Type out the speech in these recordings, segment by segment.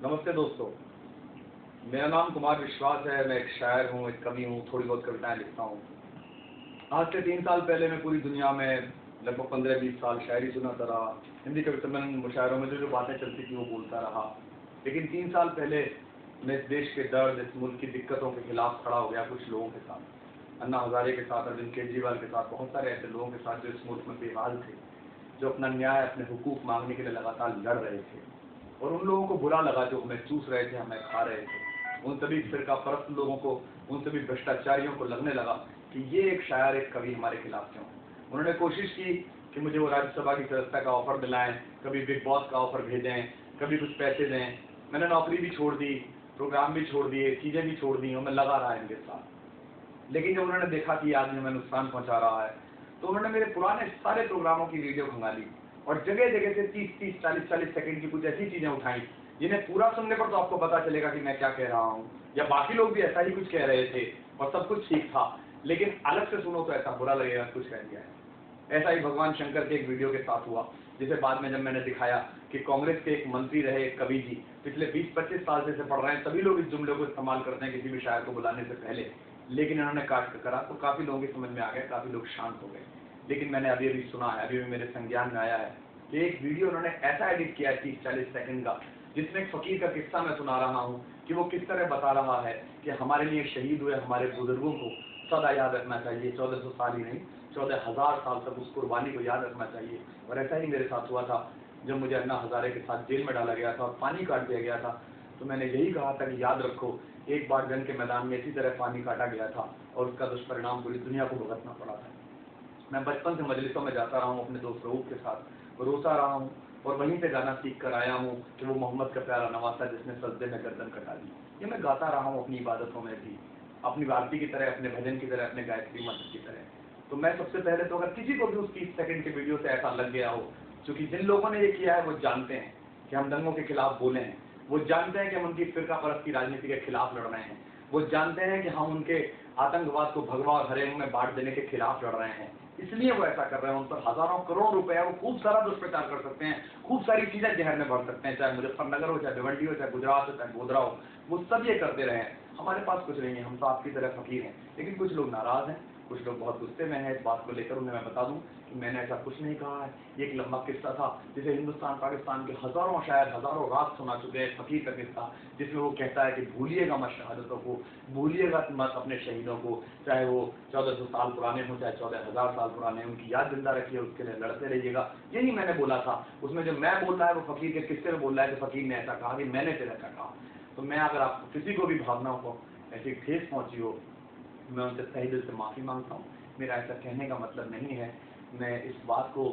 नमस्ते दोस्तों, मेरा नाम कुमार विश्वास है। मैं एक शायर हूँ, एक कवि हूँ, थोड़ी बहुत कविताएं लिखता हूँ। आज से 3 साल पहले मैं पूरी दुनिया में लगभग 15-20 साल शायरी सुनाता रहा। हिंदी कवि सम्मेलन मुशायरों में जो बातें चलती थी वो बोलता रहा। लेकिन 3 साल पहले मैं इस देश के दर्द, इस मुल्क की दिक्कतों के खिलाफ खड़ा हो गया कुछ लोगों के साथ। अन्ना हजारे के साथ, अरविंद केजरीवाल के साथ, बहुत सारे ऐसे लोगों के साथ जो इस मुल्क में बेहाल थे, जो अपना न्याय, अपने हुकूक मांगने के लिए लगातार लड़ रहे थे। और उन लोगों को बुरा लगा जो हमें चूस रहे थे, हमें खा रहे थे। उन सभी फिरका परस्त लोगों को, उन सभी भ्रष्टाचारियों को लगने लगा कि ये एक शायर, एक कवि हमारे खिलाफ क्यों। उन्होंने कोशिश की कि मुझे वो राज्यसभा की सदस्यता का ऑफर दिलाएं, कभी बिग बॉस का ऑफर भेजें, कभी कुछ पैसे दें। मैंने नौकरी भी छोड़ दी, प्रोग्राम भी छोड़ दिए, चीजें भी छोड़ दी और मैं लगा रहा इनके साथ। लेकिन जब उन्होंने देखा कि आदमी हमें नुकसान पहुंचा रहा है, तो उन्होंने मेरे पुराने सारे प्रोग्रामों की वीडियो खंगाली और जगह जगह से 30-30, 40-40 सेकंड की कुछ ऐसी चीजें उठाई जिन्हें पूरा सुनने पर तो आपको पता चलेगा कि मैं क्या कह रहा हूँ, या बाकी लोग भी ऐसा ही कुछ कह रहे थे और सब कुछ ठीक था, लेकिन अलग से सुनो तो ऐसा बुरा लगेगा कुछ कह दिया है। ऐसा ही भगवान शंकर के एक वीडियो के साथ हुआ, जिसे बाद में जब मैंने दिखाया कि कांग्रेस के एक मंत्री रहे, एक कवि जी, पिछले 20-25 साल से पढ़ रहे हैं, सभी लोग इस जुमले को इस्तेमाल करते हैं किसी भी शायर को बुलाने से पहले, लेकिन इन्होंने काट कर करा तो काफी लोगों की समझ में आ गया, काफी लोग शांत हो गए। लेकिन मैंने अभी अभी सुना है, अभी भी मेरे संज्ञान में आया है कि एक वीडियो उन्होंने ऐसा एडिट किया है 30-40 सेकंड का, जिसमें एक फकीर का किस्सा मैं सुना रहा हूँ कि वो किस तरह बता रहा है कि हमारे लिए शहीद हुए हमारे बुजुर्गों को सदा याद रखना चाहिए। 1400 साल ही नहीं, 14,000 साल तक उस कुर्बानी को याद रखना चाहिए। और ऐसा ही मेरे साथ हुआ था जब मुझे अन्ना हजारे के साथ जेल में डाला गया था और पानी काट दिया गया था। तो मैंने यही कहा था कि याद रखो, एक बार जंग के मैदान में इसी तरह पानी काटा गया था और उसका दुष्परिणाम पूरी दुनिया को भुगतना पड़ा था। मैं बचपन से मजलिसों में जाता रहा हूँ अपने दोस्त रऊफ के साथ, रोता रहा हूँ और वहीं से गाना सीख कर आया हूँ कि वो मोहम्मद का प्यारा नवासा जिसने सजदे में गर्दन कटा दी। ये मैं गाता रहा हूँ अपनी इबादतों में भी, अपनी आरती की तरह, अपने भजन की तरह, अपने गायत्री मंत्र की तरह। तो मैं सबसे पहले तो अगर किसी को भी उस 30 सेकंड के वीडियो से ऐसा लग गया हो, क्योंकि जिन लोगों ने ये किया है वो जानते हैं कि हम दंगों के खिलाफ बोले हैं, वो जानते हैं कि हम उनकी फिरका परस्ती राजनीति के खिलाफ लड़ रहे हैं, वो जानते हैं कि हम उनके आतंकवाद को भगवा और हरे में बांट देने के खिलाफ लड़ रहे हैं, इसलिए वो ऐसा कर रहे हैं। उन पर हजारों करोड़ रुपए, वो खूब सारा दुष्प्रचार कर सकते हैं, खूब सारी चीजें जहर में भर सकते हैं, चाहे मुजफ्फरनगर हो, चाहे भिवंडी हो, चाहे गुजरात हो, चाहे गोधरा हो, वो सब ये करते रहे। हमारे पास कुछ नहीं है, हम तो आपकी तरह फकीर हैं। लेकिन कुछ लोग नाराज हैं, कुछ लोग बहुत गुस्से में हैं। इस बात को लेकर उन्हें मैं बता दूं कि मैंने ऐसा कुछ नहीं कहा है। ये एक लंबा किस्सा था जिसे हिंदुस्तान पाकिस्तान के हजारों शायर हजारों रात सुना चुके हैं। फकीर का किस्सा जिसमें वो कहता है कि भूलिएगा मत शहादतों को, भूलिएगा मत अपने शहीदों को, चाहे वो 1400 साल पुराने हो, चाहे 14,000 साल पुराने, उनकी याद जिंदा रखिए, उसके लिए लड़ते रहिएगा। यही मैंने बोला था। उसमें जो मैं बोल रहा है वो फकीर के किस्से में बोल रहा है कि फकीर ने ऐसा कहा कि मैंने फिर ऐसा कहा। तो मैं अगर आपको किसी को भी भावनाओं को ऐसी ठेस पहुंची हो, मैं उनसे तहे दिल से माफी मांगता हूँ। मेरा ऐसा कहने का मतलब नहीं है। मैं इस बात को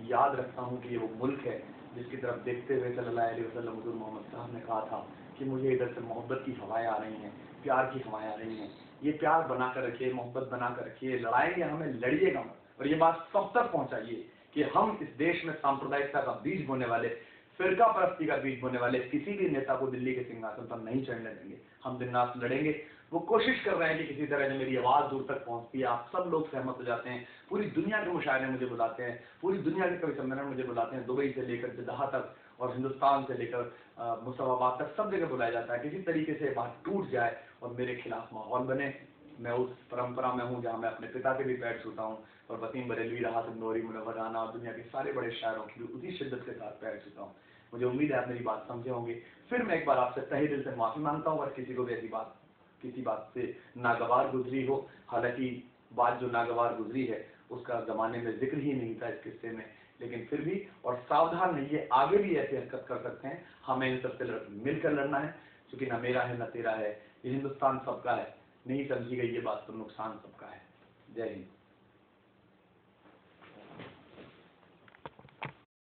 याद रखता हूँ कि ये वो मुल्क है जिसकी तरफ देखते हुए सल्लल्लाहु अलैहि वसल्लम हुज़ूर मोहम्मद साहब ने कहा था कि मुझे इधर से मोहब्बत की हवाएं आ रही हैं, प्यार की हवाएं आ रही हैं। ये प्यार बनाकर रखिए, मोहब्बत बनाकर रखिए, लड़ाएंगे हमें, लड़िएगा मत। और ये बात सब तक पहुंचाइए कि हम इस देश में सांप्रदायिकता का बीज बोने वाले, फिरका परस्ती का बीज बोने वाले किसी भी नेता को दिल्ली के सिंहासन पर नहीं चढ़ने देंगे। हम दिन रात लड़ेंगे। वो कोशिश कर रहे हैं कि किसी तरह जो मेरी आवाज दूर तक पहुंचती है, आप सब लोग सहमत हो जाते हैं। पूरी दुनिया के मुशायरे मुझे बुलाते हैं, पूरी दुनिया के कवि सम्मेलन मुझे बुलाते हैं, दुबई से लेकर जद्दा तक और हिंदुस्तान से लेकर मुस्तफाबाद तक, सब जगह बुलाया जाता है। किसी तरीके से बात टूट जाए और मेरे खिलाफ माहौल बने। मैं उस परंपरा में हूँ जहाँ मैं अपने पिता के भी पैर छूता हूँ और वसीम बरेलवी, राहत नूरी, मुनव्वर राना और दुनिया के सारे बड़े शायरों की भी उसी शिद्दत के साथ पैर छूता हूँ। मुझे उम्मीद है आप मेरी बात समझे होंगे। फिर मैं एक बार आपसे तहे दिल से माफी मांगता हूँ अगर किसी को भी ऐसी बात, किसी बात से नागवार गुजरी हो। हालांकि बात जो नागवार गुजरी है उसका जमाने में जिक्र ही नहीं था इस किस्से में, लेकिन फिर भी, और सावधान रहिए, आगे भी ऐसी हरकत कर सकते हैं। हमें इन सबसे मिलकर लड़ना है, क्योंकि न मेरा है न तेरा है, ये हिंदुस्तान सबका है। नहीं समझी गई ये बात तो नुकसान सबका है। जय हिंद।